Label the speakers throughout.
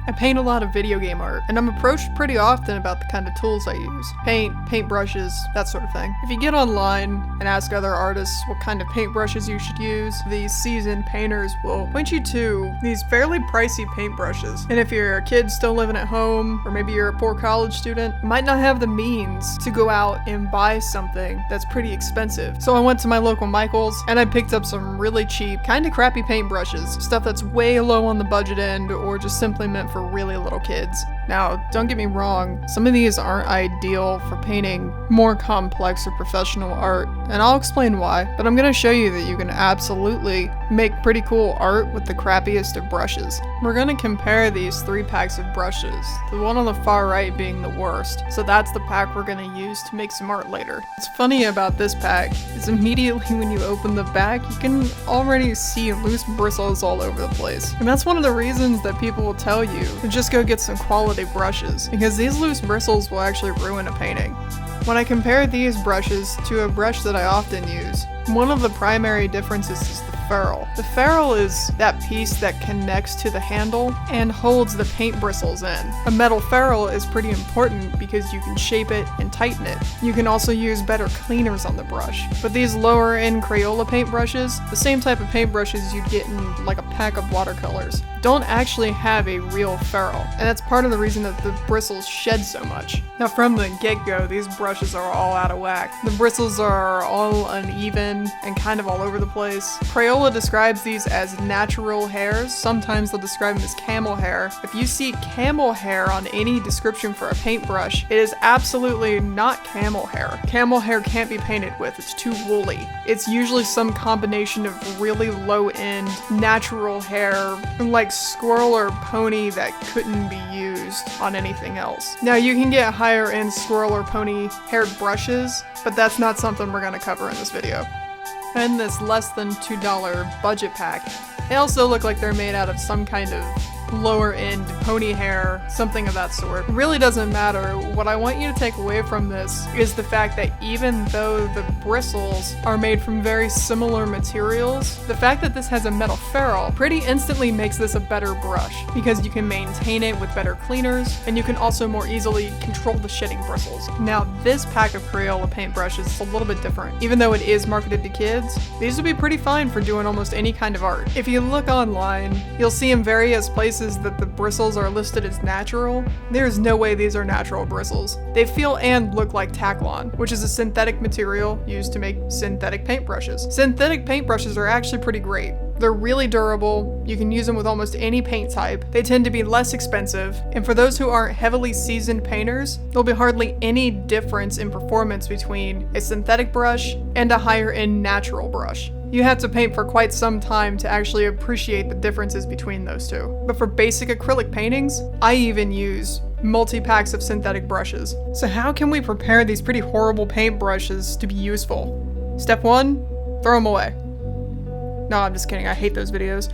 Speaker 1: I paint a lot of video game art, and I'm approached pretty often about the kind of tools I use. Paint, paintbrushes, that sort of thing. If you get online and ask other artists what kind of paintbrushes you should use, these seasoned painters will point you to these fairly pricey paintbrushes. And if you're a kid still living at home, or maybe you're a poor college student, you might not have the means to go out and buy something that's pretty expensive. So I went to my local Michael's and I picked up some really cheap, kind of crappy paintbrushes, stuff that's way low on the budget end or just simply meant for really little kids. Now, don't get me wrong, some of these aren't ideal for painting more complex or professional art, and I'll explain why, but I'm gonna show you that you can absolutely make pretty cool art with the crappiest of brushes. We're gonna compare these 3 packs of brushes, the one on the far right being the worst, so that's the pack we're gonna use to make some art later. What's funny about this pack is immediately when you open the back, you can already see loose bristles all over the place. And that's one of the reasons that people will tell you to just go get some quality brushes, because these loose bristles will actually ruin a painting. When I compare these brushes to a brush that I often use, one of the primary differences is the ferrule. The ferrule is that piece that connects to the handle and holds the paint bristles in. A metal ferrule is pretty important because you can shape it and tighten it. You can also use better cleaners on the brush. But these lower end Crayola paintbrushes, the same type of paintbrushes you'd get in like a pack of watercolors, don't actually have a real ferrule, and that's part of the reason that the bristles shed so much. Now from the get-go, these brushes are all out of whack. The bristles are all uneven and kind of all over the place. Crayola describes these as natural hairs. Sometimes they'll describe them as camel hair. If you see camel hair on any description for a paintbrush, it is absolutely not camel hair. Camel hair can't be painted with, it's too woolly. It's usually some combination of really low-end natural hair, like squirrel or pony that couldn't be used on anything else. Now you can get higher end squirrel or pony haired brushes, but that's not something we're gonna cover in this video. And this less than $2 budget pack, they also look like they're made out of some kind of lower end pony hair, something of that sort. It really doesn't matter. What I want you to take away from this is the fact that even though the bristles are made from very similar materials, the fact that this has a metal ferrule pretty instantly makes this a better brush because you can maintain it with better cleaners and you can also more easily control the shedding bristles. Now this pack of Crayola paintbrushes is a little bit different. Even though it is marketed to kids, these would be pretty fine for doing almost any kind of art. If you look online, you'll see in various places that the bristles are listed as natural. There's no way these are natural bristles. They feel and look like Taclon, which is a synthetic material used to make synthetic paintbrushes. Synthetic paintbrushes are actually pretty great. They're really durable, you can use them with almost any paint type, they tend to be less expensive, and for those who aren't heavily seasoned painters, there'll be hardly any difference in performance between a synthetic brush and a higher end natural brush. You have to paint for quite some time to actually appreciate the differences between those two. But for basic acrylic paintings, I even use multi-packs of synthetic brushes. So how can we prepare these pretty horrible paintbrushes to be useful? Step 1, throw them away. No, I'm just kidding, I hate those videos.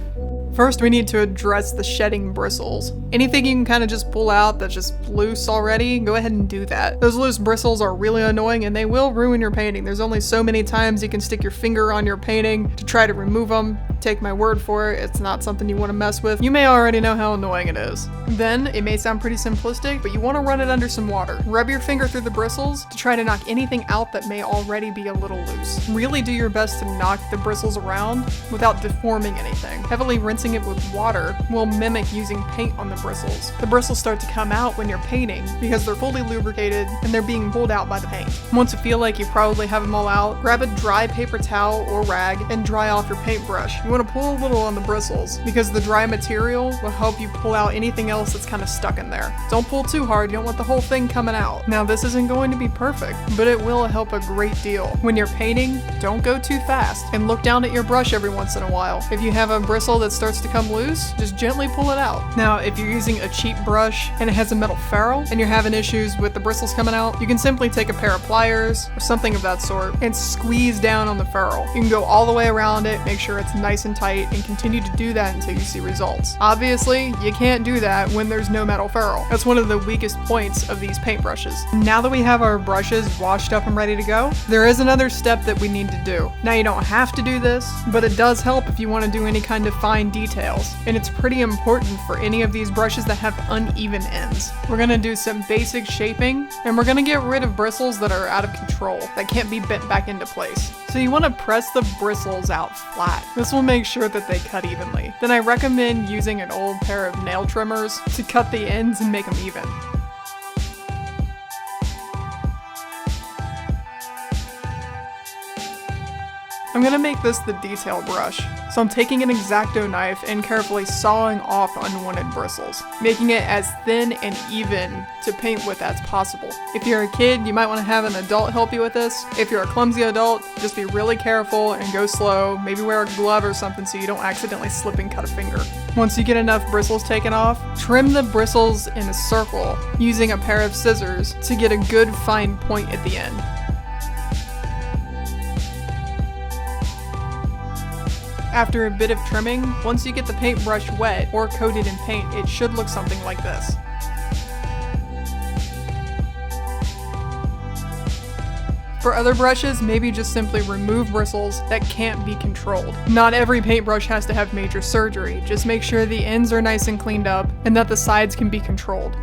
Speaker 1: First, we need to address the shedding bristles. Anything you can kind of just pull out that's just loose already, go ahead and do that. Those loose bristles are really annoying and they will ruin your painting. There's only so many times you can stick your finger on your painting to try to remove them. Take my word for it, it's not something you want to mess with. You may already know how annoying it is. Then, it may sound pretty simplistic, but you want to run it under some water. Rub your finger through the bristles to try to knock anything out that may already be a little loose. Really do your best to knock the bristles around without deforming anything. Heavily rinsing it with water will mimic using paint on the bristles. The bristles start to come out when you're painting because they're fully lubricated and they're being pulled out by the paint. Once you feel like you probably have them all out, grab a dry paper towel or rag and dry off your paintbrush. You want to pull a little on the bristles because the dry material will help you pull out anything else that's kind of stuck in there. Don't pull too hard, you don't want the whole thing coming out. Now this isn't going to be perfect, but it will help a great deal. When you're painting, don't go too fast and look down at your brush every once in a while. If you have a bristle that starts to come loose, just gently pull it out. Now if you're using a cheap brush and it has a metal ferrule and you're having issues with the bristles coming out, you can simply take a pair of pliers or something of that sort and squeeze down on the ferrule. You can go all the way around it, make sure it's nice and tight, and continue to do that until you see results. Obviously, you can't do that when there's no metal ferrule. That's one of the weakest points of these paintbrushes. Now that we have our brushes washed up and ready to go, there is another step that we need to do. Now you don't have to do this, but it does help if you want to do any kind of fine details, and it's pretty important for any of these brushes that have uneven ends. We're gonna do some basic shaping, and we're gonna get rid of bristles that are out of control, that can't be bent back into place. So you wanna press the bristles out flat. This will make sure that they cut evenly. Then I recommend using an old pair of nail trimmers to cut the ends and make them even. I'm gonna make this the detail brush, so I'm taking an X-Acto knife and carefully sawing off unwanted bristles, making it as thin and even to paint with as possible. If you're a kid, you might want to have an adult help you with this. If you're a clumsy adult, just be really careful and go slow, maybe wear a glove or something so you don't accidentally slip and cut a finger. Once you get enough bristles taken off, trim the bristles in a circle using a pair of scissors to get a good fine point at the end. After a bit of trimming, once you get the paintbrush wet or coated in paint, it should look something like this. For other brushes, maybe just simply remove bristles that can't be controlled. Not every paintbrush has to have major surgery, just make sure the ends are nice and cleaned up and that the sides can be controlled.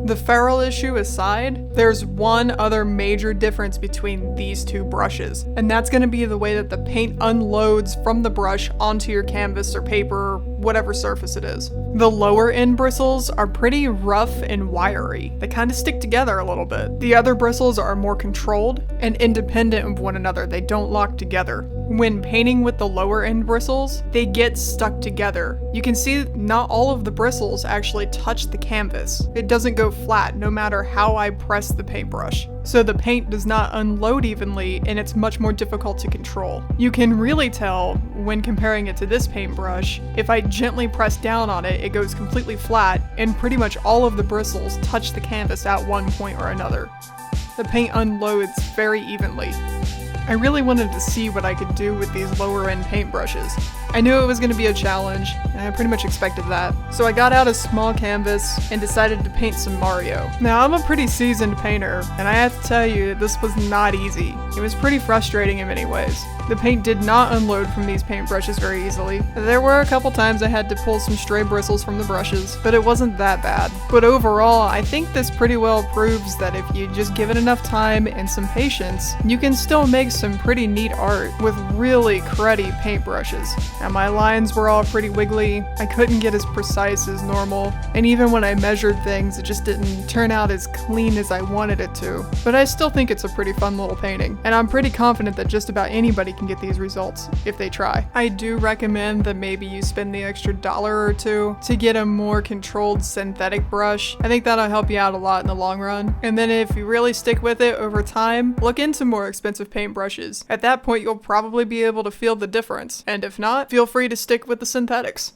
Speaker 1: The ferrule issue aside, there's one other major difference between these two brushes, and that's going to be the way that the paint unloads from the brush onto your canvas or paper, whatever surface it is. The lower end bristles are pretty rough and wiry. They kind of stick together a little bit. The other bristles are more controlled and independent of one another. They don't lock together. When painting with the lower end bristles, they get stuck together. You can see not all of the bristles actually touch the canvas. It doesn't go flat no matter how I press the paintbrush. So the paint does not unload evenly and it's much more difficult to control. You can really tell when comparing it to this paintbrush. If I gently press down on it, it goes completely flat and pretty much all of the bristles touch the canvas at one point or another. The paint unloads very evenly. I really wanted to see what I could do with these lower end paintbrushes. I knew it was going to be a challenge, and I pretty much expected that. So I got out a small canvas and decided to paint some Mario. Now I'm a pretty seasoned painter, and I have to tell you that this was not easy. It was pretty frustrating in many ways. The paint did not unload from these paintbrushes very easily. There were a couple times I had to pull some stray bristles from the brushes, but it wasn't that bad. But overall, I think this pretty well proves that if you just give it enough time and some patience, you can still make some pretty neat art with really cruddy paintbrushes. Now my lines were all pretty wiggly, I couldn't get as precise as normal, and even when I measured things, it just didn't turn out as clean as I wanted it to. But I still think it's a pretty fun little painting, and I'm pretty confident that just about anybody can get these results if they try. I do recommend that maybe you spend the extra $1 or $2 to get a more controlled synthetic brush. I think that'll help you out a lot in the long run. And then if you really stick with it over time, look into more expensive paintbrushes. At that point, you'll probably be able to feel the difference. And if not, feel free to stick with the synthetics.